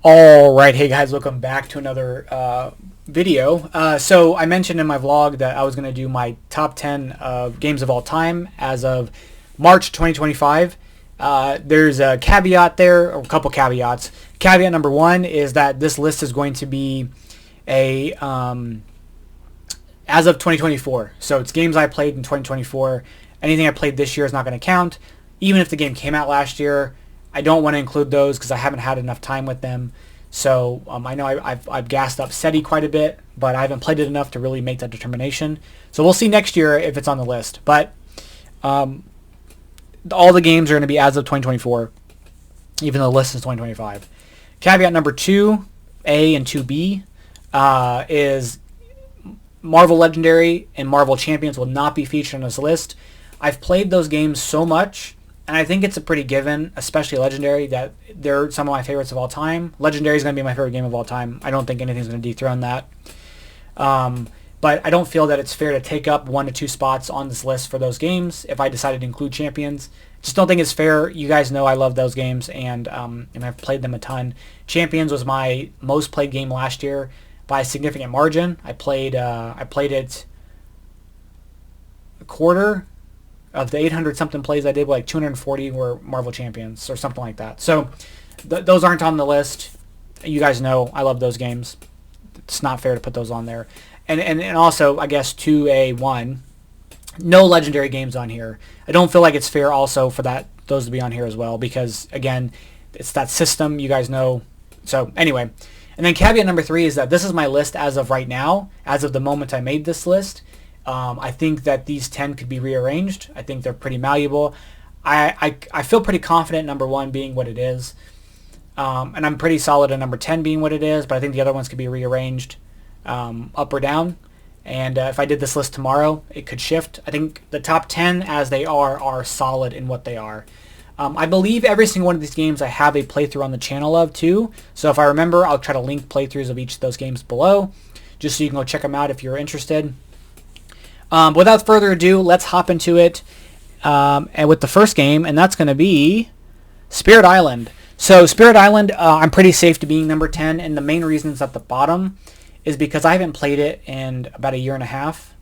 All right, hey guys, welcome back to another video. So I mentioned in my vlog that I was going to do my top 10 of games of all time as of March 2025. There's a caveat there, or a couple caveats. Caveat number one is that this list is going to be a as of 2024. So it's games I played in 2024. Anything I played this year is not going to count. Even if the game came out last year, I don't want to include those because I haven't had enough time with them. So I know I've gassed up SETI quite a bit, but I haven't played it enough to really make that determination. So we'll see next year if it's on the list. But all the games are going to be as of 2024, even though the list is 2025. Caveat number 2A and 2B is Marvel Legendary and Marvel Champions will not be featured on this list. I've played those games so much, and I think it's a pretty given, especially Legendary, that they're some of my favorites of all time. Legendary is going to be my favorite game of all time. I don't think anything's going to dethrone that. But I don't feel that it's fair to take up 1 to 2 spots on this list for those games if I decided to include Champions. Just don't think it's fair. You guys know I love those games, and I've played them a ton. Champions was my most played game last year by a significant margin. I played it a quarter of the 800 something plays I did, like 240 were Marvel Champions or something like that. So those aren't on the list. You guys know I love those games. It's not fair to put those on there. And also, I guess 2A1, no Legendary games on here. I don't feel like it's fair also for those to be on here as well because, again, it's that system. You guys know. So anyway, and then caveat number 3 is that this is my list as of right now, as of the moment I made this list. I think that these 10 could be rearranged. I think they're pretty malleable. I feel pretty confident number 1 being what it is. And I'm pretty solid in number 10 being what it is, but I think the other ones could be rearranged up or down. And if I did this list tomorrow, it could shift. I think the top 10 as they are solid in what they are. I believe every single one of these games I have a playthrough on the channel of too. So if I remember, I'll try to link playthroughs of each of those games below, just so you can go check them out if you're interested. Without further ado, let's hop into it and with the first game, and that's going to be Spirit Island. So Spirit Island, I'm pretty safe to being number 10, and the main reason it's at the bottom is because I haven't played it in about a year and a half.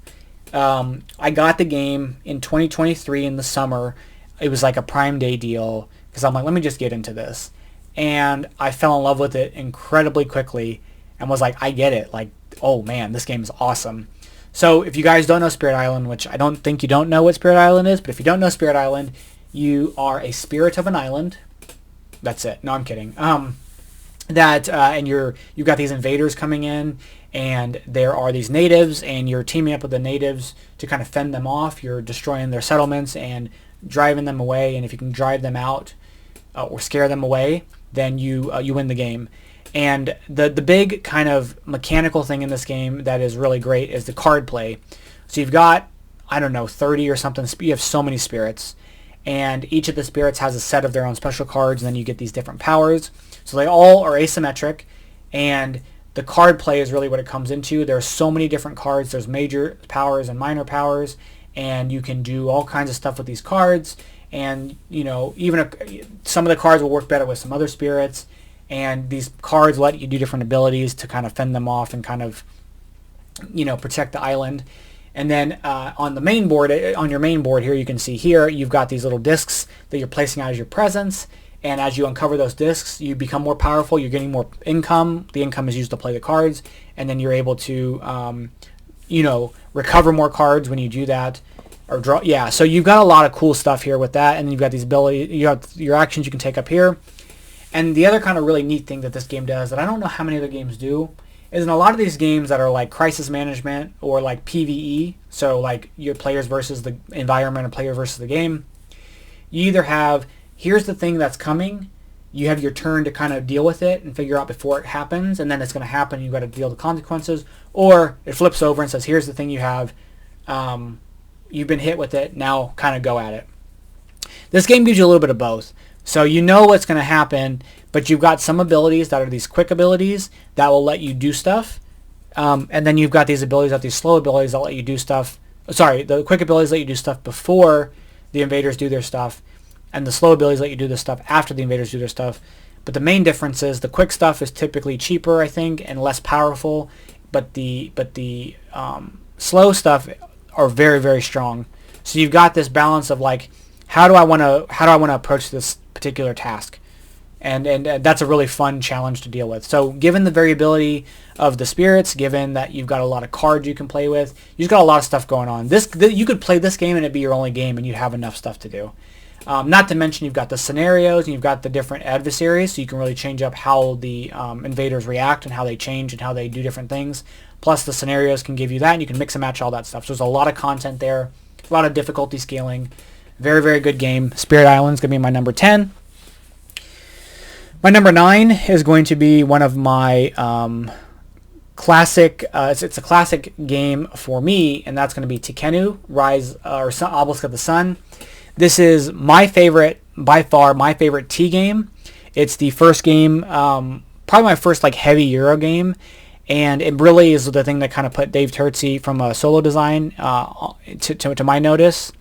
I got the game in 2023 in the summer. It was like a Prime Day deal because I'm like, let me just get into this. And I fell in love with it incredibly quickly and was like, I get it. Like, oh man, this game is awesome. So if you guys don't know Spirit Island, which I don't think you don't know what Spirit Island is, but if you don't know Spirit Island, you are a spirit of an island. That's it. No, I'm kidding. And you've got these invaders coming in, and there are these natives, and you're teaming up with the natives to kind of fend them off. You're destroying their settlements and driving them away, and if you can drive them out or scare them away, then you win the game. And the big kind of mechanical thing in this game that is really great is the card play. So you've got, I don't know, 30 or something. You have so many spirits. And each of the spirits has a set of their own special cards, and then you get these different powers. So they all are asymmetric. And the card play is really what it comes into. There's so many different cards. There's major powers and minor powers. And you can do all kinds of stuff with these cards. And, you know, even some of the cards will work better with some other spirits. And these cards let you do different abilities to kind of fend them off and kind of, you know, protect the island. And then on the main board, on your main board here, you can see here, you've got these little discs that you're placing out as your presents. And as you uncover those discs, you become more powerful. You're getting more income. The income is used to play the cards. And then you're able to, you know, recover more cards when you do that. Or draw. Yeah, so you've got a lot of cool stuff here with that. And then you've got these abilities. You have your actions you can take up here. And the other kind of really neat thing that this game does that I don't know how many other games do is in a lot of these games that are like crisis management or like PvE, so like your players versus the environment or player versus the game, you either have, here's the thing that's coming, you have your turn to kind of deal with it and figure out before it happens, and then it's going to happen, you've got to deal with the consequences, or it flips over and says, here's the thing you have, you've been hit with it, now kind of go at it. This game gives you a little bit of both. So you know what's going to happen, but you've got some abilities that are these quick abilities that will let you do stuff. And then you've got these abilities, these slow abilities that let you do stuff. Sorry, the quick abilities let you do stuff before the invaders do their stuff. And the slow abilities let you do this stuff after the invaders do their stuff. But the main difference is the quick stuff is typically cheaper, I think, and less powerful. But the slow stuff are very, very strong. So you've got this balance of like, how do I want to approach this particular task, and that's a really fun challenge to deal with. So given the variability of the spirits, given that you've got a lot of cards you can play with, you've got a lot of stuff going on. You could play this game and it'd be your only game, and you'd have enough stuff to do. Not to mention you've got the scenarios and you've got the different adversaries, so you can really change up how the invaders react and how they change and how they do different things. Plus the scenarios can give you that, and you can mix and match all that stuff. So there's a lot of content there, a lot of difficulty scaling. Very, very good game. Spirit Island's going to be my number 10. My number 9 is going to be one of my classic, it's a classic game for me, and that's going to be Tekhenu, Obelisk of the Sun. This is my favorite, by far, my favorite T game. It's the first game, probably my first like heavy Euro game, and it really is the thing that kind of put Dave Terzi from Solo Design to my notice.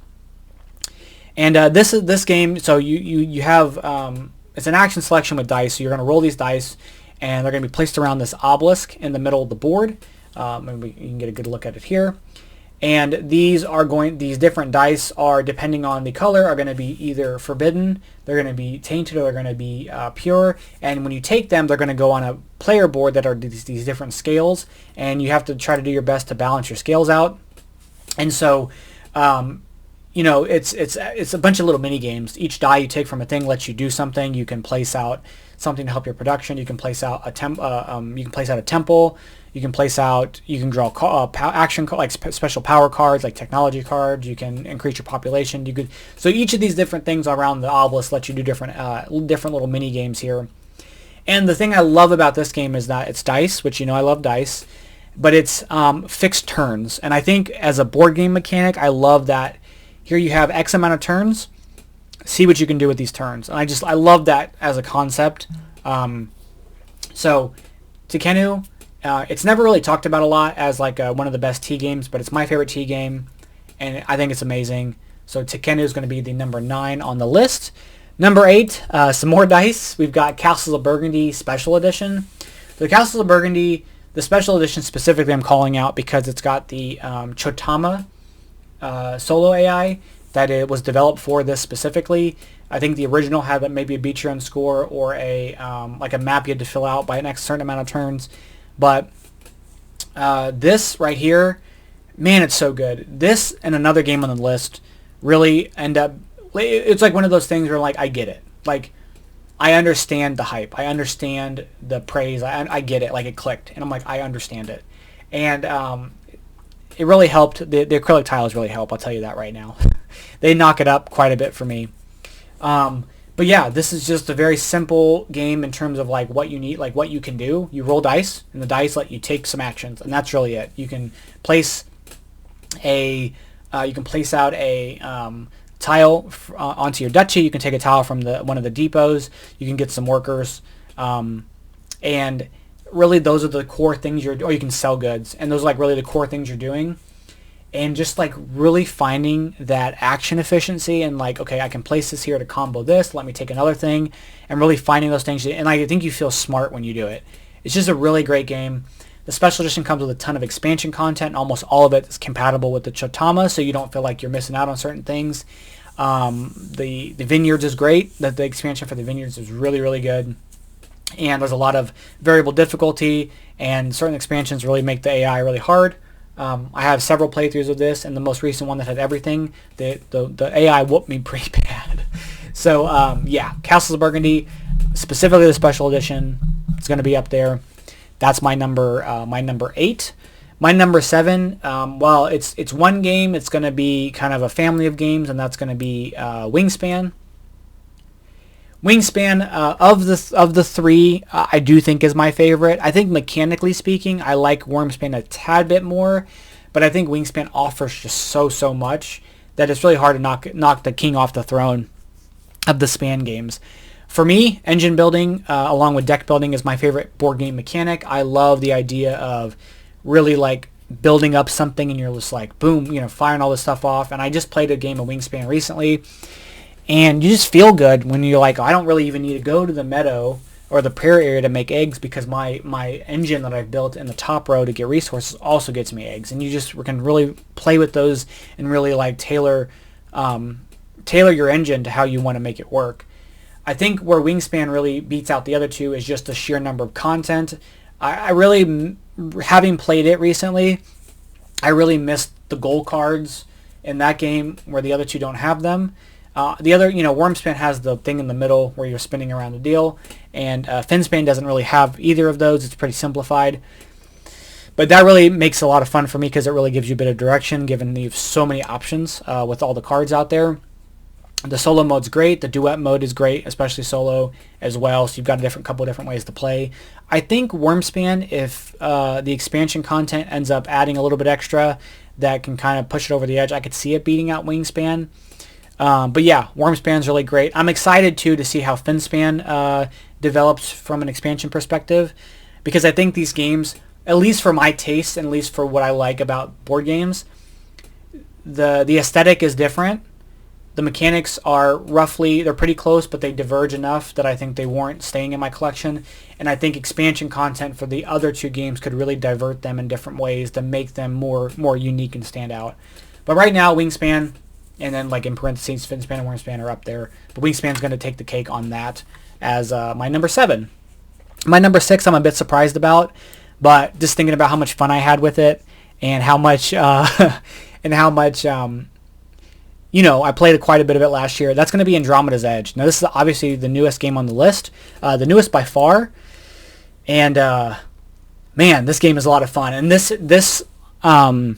And this game, so you have, it's an action selection with dice, so you're going to roll these dice, and they're going to be placed around this obelisk in the middle of the board. And you can get a good look at it here. And these different dice are, depending on the color, are going to be either forbidden, they're going to be tainted, or they're going to be pure. And when you take them, they're going to go on a player board that are these different scales, and you have to try to do your best to balance your scales out. And so, it's a bunch of little mini games. Each die you take from a thing lets you do something. You can place out something to help your production. You can place out a temple. You can draw action like special power cards, like technology cards. You can increase your population. So each of these different things around the obelisk let you do different little mini games here. And the thing I love about this game is that it's dice, which I love dice, but it's fixed turns. And I think as a board game mechanic, I love that. Here you have X amount of turns. See what you can do with these turns. And I love that as a concept. So Tekhenu, it's never really talked about a lot as like one of the best T games, but it's my favorite T game, and I think it's amazing. So Tekhenu is going to be the number 9 on the list. Number 8, some more dice. We've got Castles of Burgundy Special Edition. The Castles of Burgundy, the Special Edition specifically, I'm calling out because it's got the Chotama solo AI that it was developed for this specifically. I think the original had maybe a beat your own score or a like a map you had to fill out by a certain amount of turns. But this right here, man, it's so good. This and another game on the list really end up, it's like one of those things where like I get it. Like I understand the hype. I understand the praise. I get it. Like it clicked. And I'm like, I understand it. And it really helped. The acrylic tiles really help. I'll tell you that right now. They knock it up quite a bit for me. But yeah, this is just a very simple game in terms of like what you need, like what you can do. You roll dice, and the dice let you take some actions, and that's really it. You can place out a tile onto your duchy. You can take a tile from one of the depots. You can get some workers, and really those are the core things or you can sell goods, and those are like really the core things you're doing. And just like really finding that action efficiency and like, okay, I can place this here to combo this, let me take another thing, and really finding those things. And I think you feel smart when you do it. It's just a really great game. The Special Edition comes with a ton of expansion content, and almost all of it is compatible with the Chotama, so you don't feel like you're missing out on certain things. The Vineyards is great. The expansion for the Vineyards is really, really good. And there's a lot of variable difficulty, and certain expansions really make the AI really hard. I have several playthroughs of this, and the most recent one that had everything, the AI whooped me pretty bad. So yeah, Castles of Burgundy, specifically the Special Edition, is going to be up there. That's my number 8. My number 7, well, it's one game. It's going to be kind of a family of games, and that's going to be Wingspan. Wingspan, of the 3, I do think is my favorite. I think mechanically speaking, I like Wormspan a tad bit more, but I think Wingspan offers just so much that it's really hard to knock the king off the throne of the Span games. For me, engine building along with deck building is my favorite board game mechanic. I love the idea of really like building up something and you're just like, boom, firing all this stuff off. And I just played a game of Wingspan recently, and you just feel good when you're like, oh, I don't really even need to go to the meadow. or the prairie area to make eggs, because my engine that I've built in the top row to get resources also gets me eggs. And you just can really play with those and really like tailor your engine to how you want to make it work. I think where Wingspan really beats out the other two is just the sheer number of content. I really, having played it recently, I really missed the goal cards in that game where the other two don't have them. The other, Wormspan has the thing in the middle where you're spinning around the deal, and Finspan doesn't really have either of those. It's pretty simplified. But that really makes it a lot of fun for me because it really gives you a bit of direction, given you have so many options with all the cards out there. The solo mode's great. The duet mode is great, especially solo as well. So you've got a couple of different ways to play. I think Wormspan, if the expansion content ends up adding a little bit extra that can kind of push it over the edge, I could see it beating out Wingspan. But yeah, Wormspan's really great. I'm excited too to see how Finspan develops from an expansion perspective, because I think these games, at least for my taste and at least for what I like about board games, the aesthetic is different. The mechanics are they're pretty close, but they diverge enough that I think they warrant staying in my collection. And I think expansion content for the other two games could really divert them in different ways to make them more unique and stand out. But right now, Wingspan, and then like in parentheses, Finspan and Wormspan are up there. But Wingspan's going to take the cake on that as my number 7. My number 6 I'm a bit surprised about, but just thinking about how much fun I had with it and how much I played quite a bit of it last year. That's going to be Andromeda's Edge. Now, this is obviously the newest game on the list, the newest by far. And man, this game is a lot of fun. And this I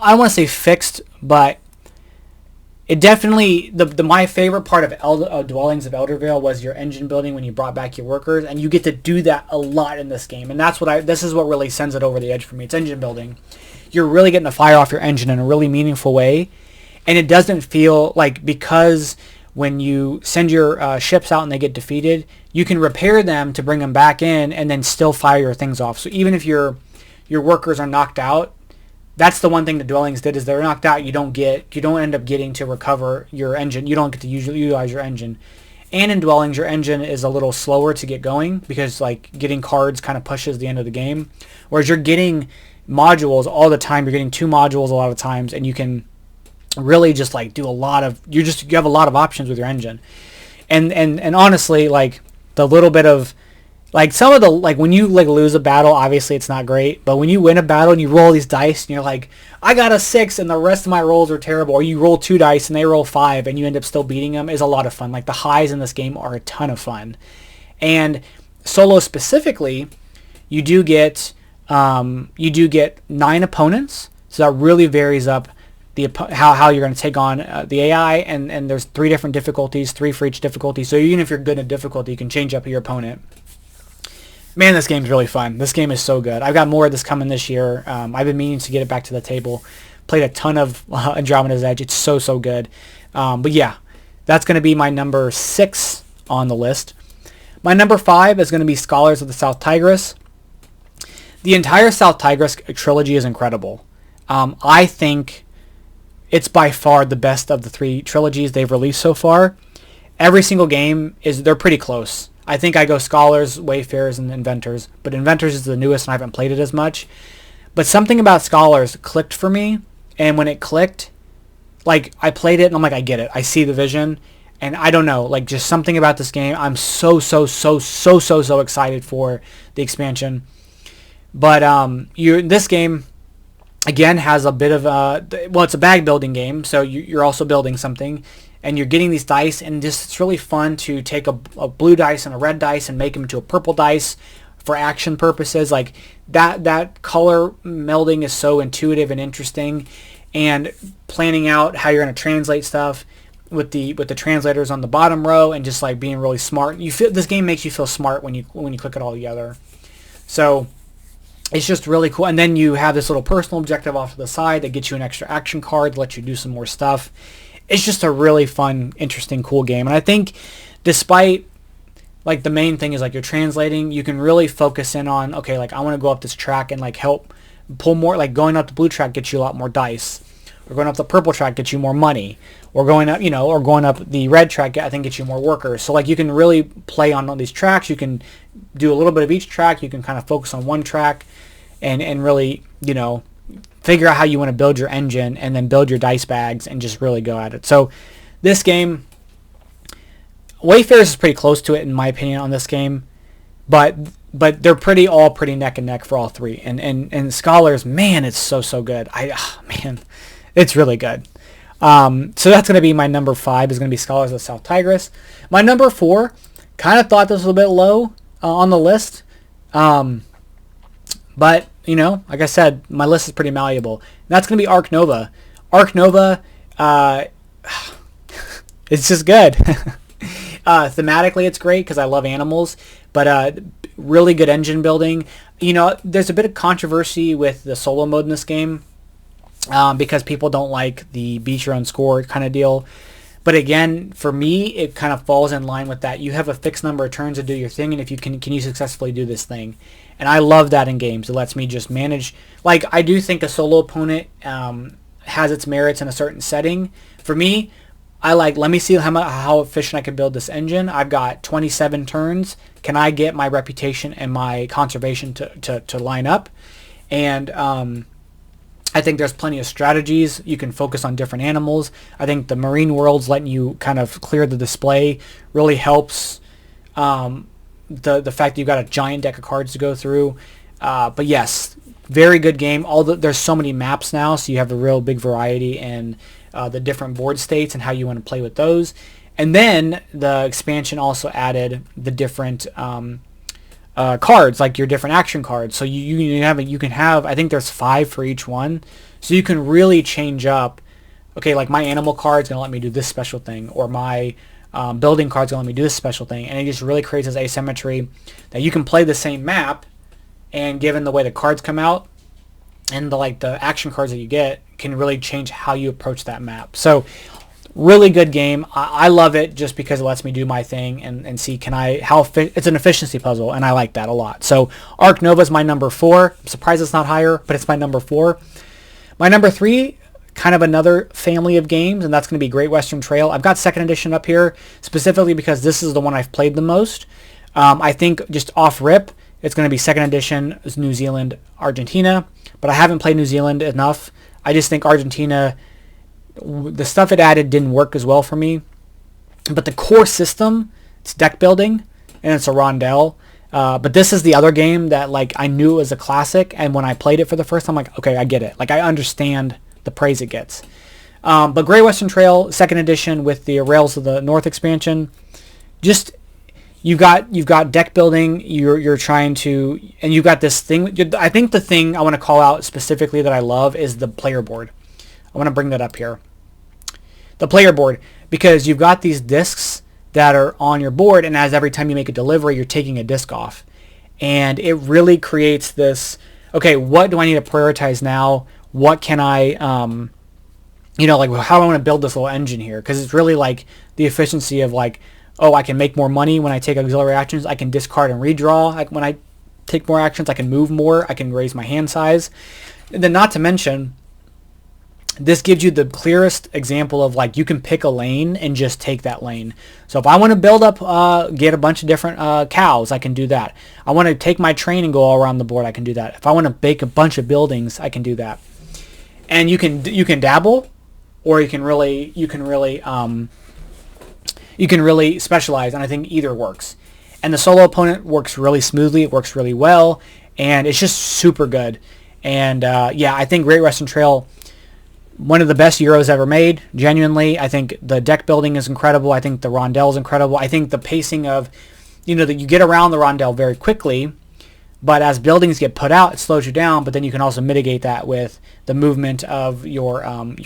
don't want to say fixed, but it definitely my favorite part of Dwellings of Eldervale was your engine building when you brought back your workers, and you get to do that a lot in this game. And this is what really sends it over the edge for me. It's engine building. You're really getting to fire off your engine in a really meaningful way, and it doesn't feel like, because when you send your ships out and they get defeated, you can repair them to bring them back in and then still fire your things off. So even if your workers are knocked out, that's the one thing the Dwellings did, is they're knocked out. You don't end up getting to recover your engine. You don't get to utilize your engine. And in Dwellings, your engine is a little slower to get going because like getting cards kind of pushes the end of the game, whereas you're getting modules all the time. You're getting 2 modules a lot of times, and you can really just like do a lot of you have a lot of options with your engine. And honestly, like the little bit of like some of the, like when you like lose a battle, obviously it's not great, but when you win a battle and you roll these dice and you're like, I got a 6 and the rest of my rolls are terrible, or you roll 2 dice and they roll 5 and you end up still beating them, is a lot of fun. Like the highs in this game are a ton of fun. And solo specifically, you do get 9 opponents, so that really varies up how you're going to take on the AI, and there's 3 different difficulties, 3 for each difficulty, so even if you're good at difficulty, you can change up your opponent. Man, this game's really fun. This game is so good. I've got more of this coming this year. I've been meaning to get it back to the table. Played a ton of Andromeda's Edge. It's so good. But yeah, that's going to be my number 6 on the list. My number 5 is going to be Scholars of the South Tigris. The entire South Tigris trilogy is incredible. I think it's by far the best of the 3 trilogies they've released so far. Every single game they're pretty close. I think I go Scholars, Wayfarers, and Inventors, but Inventors is the newest and I haven't played it as much. But something about Scholars clicked for me, and when it clicked, like I played it and I'm like, I get it. I see the vision, and I don't know, like just something about this game. I'm so excited for the expansion. But this game again has a bit of it's a bag building game, so you're also building something. And you're getting these dice, and just it's really fun to take a blue dice and a red dice and make them into a purple dice for action purposes. Like that color melding is so intuitive and interesting, and planning out how you're going to translate stuff with the translators on the bottom row, and just like being really smart. This game makes you feel smart when you click it all together. So it's just really cool. And then you have this little personal objective off to the side that gets you an extra action card, lets you do some more stuff. It's just a really fun, interesting, cool game. And I think despite, like, the main thing is, like, you're translating, you can really focus in on, okay, like, I want to go up this track and, like, help pull more, like, going up the blue track gets you a lot more dice. or going up the purple track gets you more money, or going up, or going up the red track, I think gets you more workers. So like you can really play on all these tracks. You can do a little bit of each track. You can kind of focus on one track and really, figure out how you want to build your engine and then build your dice bags and just really go at it. So this game, Wayfarers is pretty close to it in my opinion on this game, but they're all pretty neck and neck for all three. And Scholars, man, it's so good. Man, it's really good. So that's going to be my number 5 is going to be Scholars of South Tigris. My number 4, kind of thought this was a bit low on the list. But, like I said, my list is pretty malleable. And that's going to be Ark Nova. Ark Nova, it's just good. Thematically, it's great because I love animals, but really good engine building. There's a bit of controversy with the solo mode in this game because people don't like the beat your own score kind of deal. But again, for me, it kind of falls in line with that. You have a fixed number of turns to do your thing, and if you can you successfully do this thing? And I love that in games. It lets me just manage. Like, I do think a solo opponent has its merits in a certain setting. For me, let me see how efficient I can build this engine. I've got 27 turns. Can I get my reputation and my conservation to line up? And I think there's plenty of strategies. You can focus on different animals. I think the Marine Worlds letting you kind of clear the display really helps the fact that you've got a giant deck of cards to go through. But yes, very good game. There's so many maps now, so you have a real big variety in the different board states and how you want to play with those. And then the expansion also added the different cards, like your different action cards. So you can have, I think there's 5 for each one. So you can really change up. Okay, like my animal card's gonna let me do this special thing, or my building card's gonna let me do this special thing, and it just really creates this asymmetry that you can play the same map, and given the way the cards come out and the action cards that you get, can really change how you approach that map. So really good game. I love it just because it lets me do my thing and see it's an efficiency puzzle, and I like that a lot. So Ark Nova is my number 4. I'm surprised it's not higher, but it's my number 4. My number 3, kind of another family of games, and that's going to be Great Western Trail. I've got 2nd edition up here specifically because this is the one I've played the most. I think just off rip, it's going to be 2nd edition, New Zealand, Argentina, but I haven't played New Zealand enough. I just think Argentina, the stuff it added didn't work as well for me. But the core system, it's deck building, and it's a rondel. But this is the other game that I knew it was a classic, and when I played it for the first time, I'm like, okay, I get it. I understand the praise it gets. But Great Western Trail, 2nd edition with the Rails of the North expansion, just you've got deck building. You're trying to, and you've got this thing. I think the thing I want to call out specifically that I love is the player board. I want to bring that up here. The player board, because you've got these discs that are on your board, and as every time you make a delivery, you're taking a disc off. And it really creates this, okay, what do I need to prioritize now? What can I, how do I want to build this little engine here? Because it's really the efficiency of I can make more money when I take auxiliary actions. I can discard and redraw. When I take more actions, I can move more. I can raise my hand size. And then not to mention, this gives you the clearest example of you can pick a lane and just take that lane. So if I want to build up, get a bunch of different cows, I can do that. I want to take my train and go all around the board, I can do that. If I want to bake a bunch of buildings, I can do that. And you can dabble, or you can really specialize, and I think either works. And the solo opponent works really smoothly. It works really well, and it's just super good. And I think Great Western Trail, one of the best Euros ever made, genuinely. I think the deck building is incredible. I think the rondel is incredible. I think the pacing of, that you get around the rondel very quickly, but as buildings get put out, it slows you down, but then you can also mitigate that with the movement of your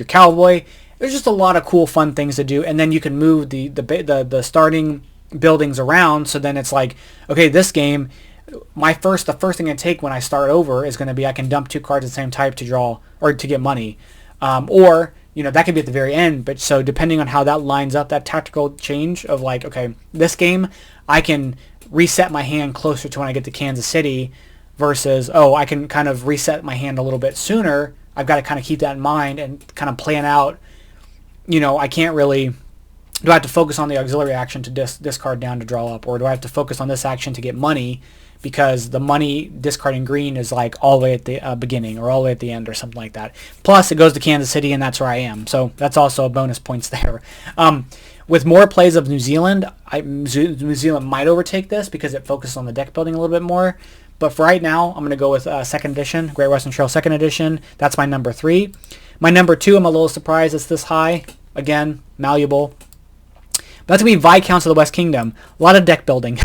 cowboy. There's just a lot of cool, fun things to do, and then you can move the starting buildings around, so then it's okay, this game, the first thing I take when I start over is going to be I can dump 2 cards of the same type to draw, or to get money. Or that could be at the very end, but so depending on how that lines up, that tactical change of okay, this game, I can reset my hand closer to when I get to Kansas City versus, I can kind of reset my hand a little bit sooner. I've got to kind of keep that in mind and kind of plan out, you know, I can't really, do I have to focus on the auxiliary action to discard down to draw up, or do I have to focus on this action to get money because the money discarding green is like all the way at the beginning or all the way at the end or something like that. Plus, it goes to Kansas City, and that's where I am. So that's also a bonus points there. With more plays of New Zealand, New Zealand might overtake this because it focuses on the deck building a little bit more. But for right now, I'm going to go with second edition, Great Western Trail second edition. That's my number 3. My number 2, I'm a little surprised it's this high. Again, malleable. But that's going to be Viscounts of the West Kingdom. A lot of deck building.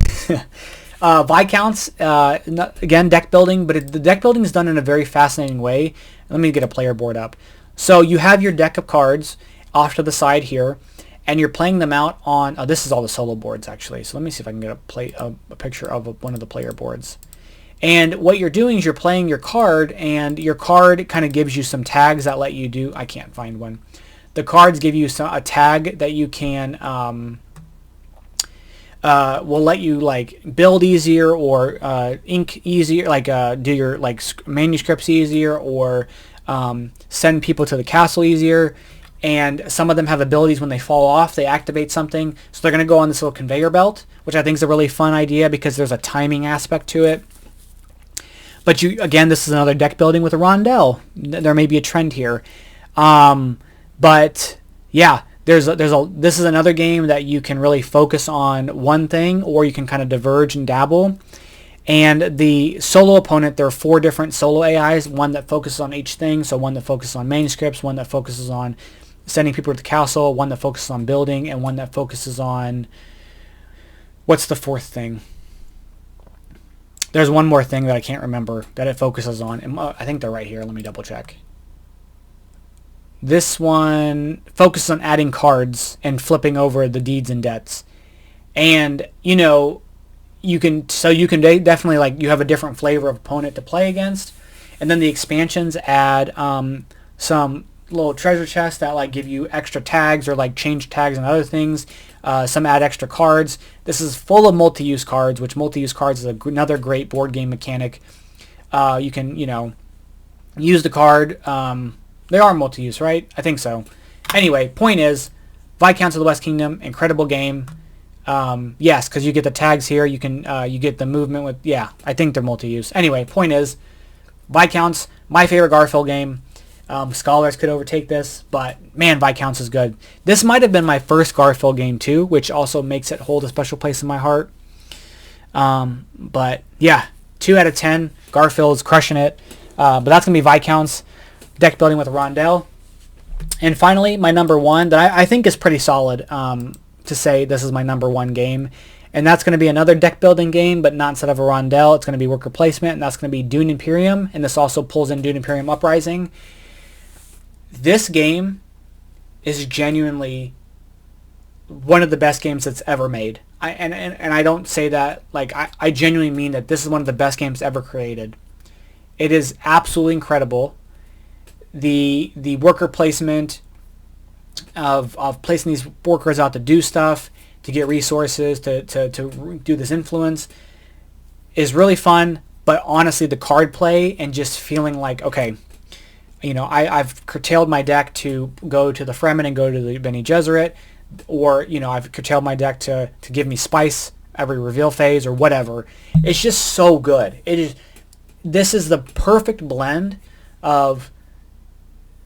Viscounts, again, deck building, but the deck building is done in a very fascinating way. Let me get a player board up. So you have your deck of cards off to the side here, and you're playing them out on, this is all the solo boards actually. So let me see if I can get a picture of one of the player boards. And what you're doing is you're playing your card, and your card kind of gives you some tags that let you do, I can't find one. The cards give you a tag that you can, will let you like build easier or ink easier, like do your like manuscripts easier, or send people to the castle easier. And some of them have abilities when they fall off, they activate something. So they're going to go on this little conveyor belt, which I think is a really fun idea because there's a timing aspect to it. But again, this is another deck building with a rondelle. There may be a trend here. But yeah, this is another game that you can really focus on one thing, or you can kind of diverge and dabble. And the solo opponent, there are 4 different solo AIs, one that focuses on each thing. So one that focuses on manuscripts, one that focuses on sending people to the castle, one that focuses on building, and one that focuses on, what's the 4th thing? There's one more thing that I can't remember that it focuses on. And I think they're right here. Let me double check. This one focuses on adding cards and flipping over the deeds and debts. And, you know, you can definitely, like, you have a different flavor of opponent to play against. And then the expansions add some little treasure chests that like give you extra tags or like change tags and other things. Some add extra cards. This is full of multi-use cards, which multi-use cards is another great board game mechanic. You can, you know, use the card. They are multi-use, right? I think so. Anyway, point is, Viscounts of the West Kingdom, incredible game. Yes, because you get the tags here. You can you get the movement with, yeah, I think they're multi-use. Anyway, point is, Viscounts, my favorite Garphill game. Scholars could overtake this, but man, Viscounts is good. This might have been my first Garphill game too, which also makes it hold a special place in my heart. But yeah, 2 out of 10. Garphill is crushing it. But that's going to be Viscounts, deck building with a rondelle. And finally, my number 1 that I think is pretty solid to say this is my number 1 game. And that's going to be another deck building game, but not instead of a rondelle. It's going to be worker placement, and that's going to be Dune Imperium. And this also pulls in Dune Imperium Uprising. This game is genuinely one of the best games that's ever made. And I don't say that, like, I genuinely mean that this is one of the best games ever created. It is absolutely incredible. The worker placement of placing these workers out to do stuff, to get resources, to do this influence is really fun. But honestly, the card play and just feeling like, okay, you know, I've curtailed my deck to go to the Fremen and go to the Bene Gesserit, or, you know, I've curtailed my deck to give me spice every reveal phase or whatever. It's just so good. This is the perfect blend of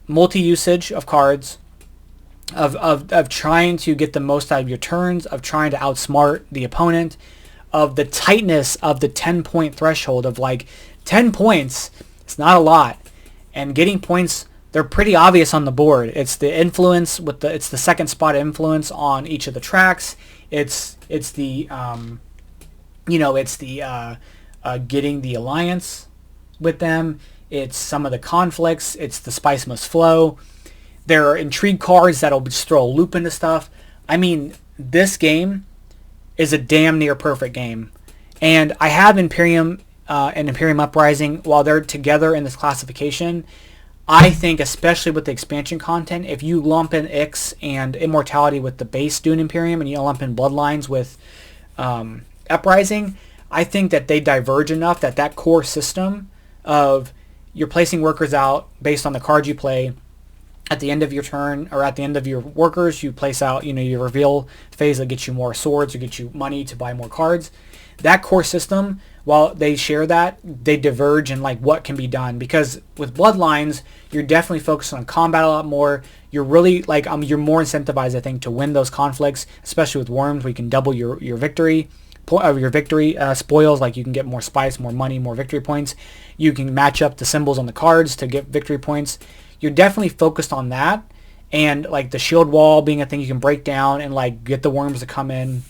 multi-usage of cards, of trying to get the most out of your turns, of trying to outsmart the opponent, of the tightness of the 10-point threshold of like 10 points. It's not a lot. And getting points, they're pretty obvious on the board. It's the influence it's the second spot influence on each of the tracks. It's the getting the alliance with them. It's some of the conflicts. It's the spice must flow. There are intrigue cards that'll just throw a loop into stuff. I mean, this game is a damn near perfect game. And I have Imperium and Imperium Uprising, while they're together in this classification, I think, especially with the expansion content, if you lump in Ix and Immortality with the base Dune Imperium, and you lump in Bloodlines with Uprising, I think that they diverge enough that core system of you're placing workers out based on the cards you play. At the end of your turn, or at the end of your workers, you place out, your reveal phase that gets you more swords or gets you money to buy more cards. That core system, while they share that, they diverge in like what can be done. Because with Bloodlines, you're definitely focused on combat a lot more. You're really like you're more incentivized, I think, to win those conflicts, especially with Worms, where you can double your victory spoils. Like you can get more spice, more money, more victory points. You can match up the symbols on the cards to get victory points. You're definitely focused on that, and like the shield wall being a thing you can break down and like get the worms to come in.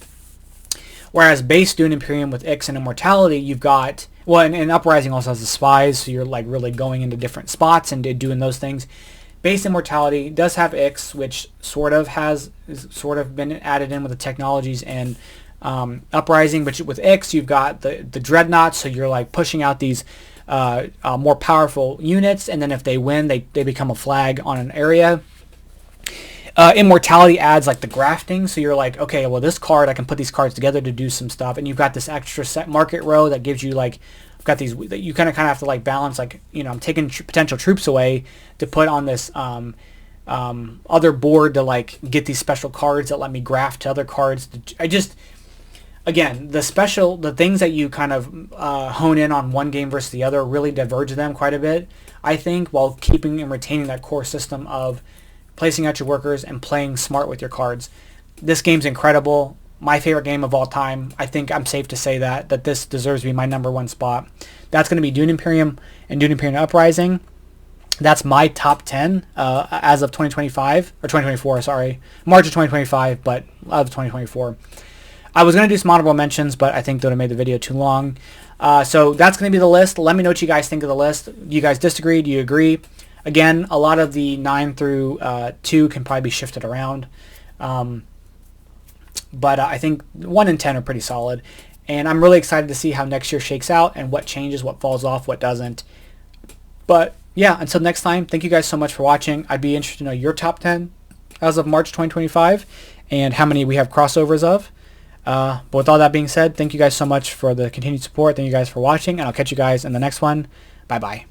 Whereas base Dune Imperium with Ix and Immortality, you've got, well, and Uprising also has the spies, so you're like really going into different spots and doing those things. Base Immortality does have Ix, which sort of been added in with the technologies and Uprising, but with Ix you've got the Dreadnought, so you're like pushing out these more powerful units, and then if they win, they become a flag on an area. Immortality adds like the grafting, so you're like, okay, well this card, I can put these cards together to do some stuff, and you've got this extra set market row that gives you like, got these that you kind of have to like balance, like I'm taking potential troops away to put on this other board to like get these special cards that let me graft to other cards. Again, the things that you kind of hone in on one game versus the other really diverge them quite a bit, I think, while keeping and retaining that core system of placing out your workers and playing smart with your cards. This game's incredible. My favorite game of all time. I think I'm safe to say that this deserves to be my number one spot. That's going to be Dune Imperium and Dune Imperium Uprising. That's my top 10 as of 2025, or 2024, sorry. March of 2025, but of 2024. I was going to do some honorable mentions, but I think that would have made the video too long. So that's going to be the list. Let me know what you guys think of the list. Do you guys disagree? Do you agree? Again, a lot of the 9 through 2 can probably be shifted around. But I think 1 and 10 are pretty solid. And I'm really excited to see how next year shakes out and what changes, what falls off, what doesn't. But yeah, until next time, thank you guys so much for watching. I'd be interested to know your top 10 as of March 2025 and how many we have crossovers of. But with all that being said, thank you guys so much for the continued support. Thank you guys for watching, and I'll catch you guys in the next one. Bye-bye.